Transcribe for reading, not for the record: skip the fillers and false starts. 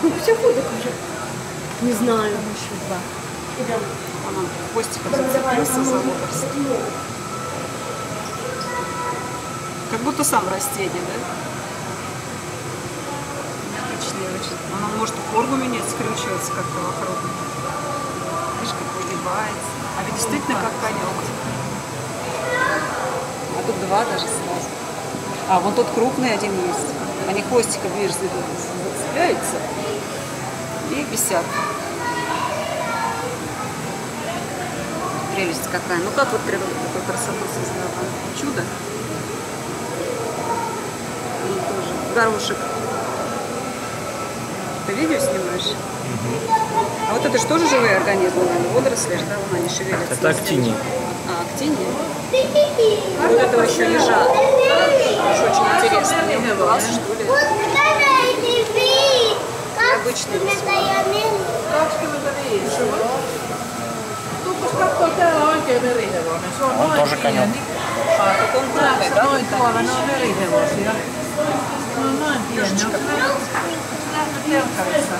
Ну, все фоток уже. Не знаю. Там еще два. Идем. Он хвостиком зацепился за водоросль. Как будто сам растение, да? Необычный очень. Она может форму менять, скрючиваться как-то вокруг. Видишь, как выгибается. А ведь действительно как конек. А тут два даже сразу. А, вон тот крупный один есть. Они хвостиком, видишь, зацепляются и висят. Прелесть какая. Ну как вот природа такую красоту создала? Чудо. Ну, тоже. Горошек. Ты видео снимаешь? А вот это же тоже живые организмы, наверное, водоросли, да, вон они шевелятся. Это актинии. А, актинии? Вот этого еще ежа. Тоже очень интересно. У него глаз, что ли? Необычный рисунок. 25. Tuuppas kattoo, täällä on oikein merihevonen. Se on Он noin тоже конек. pieni. Noin tuolla, ne on merihevosia. Ne on noin pieni. Ne on telkkarissa.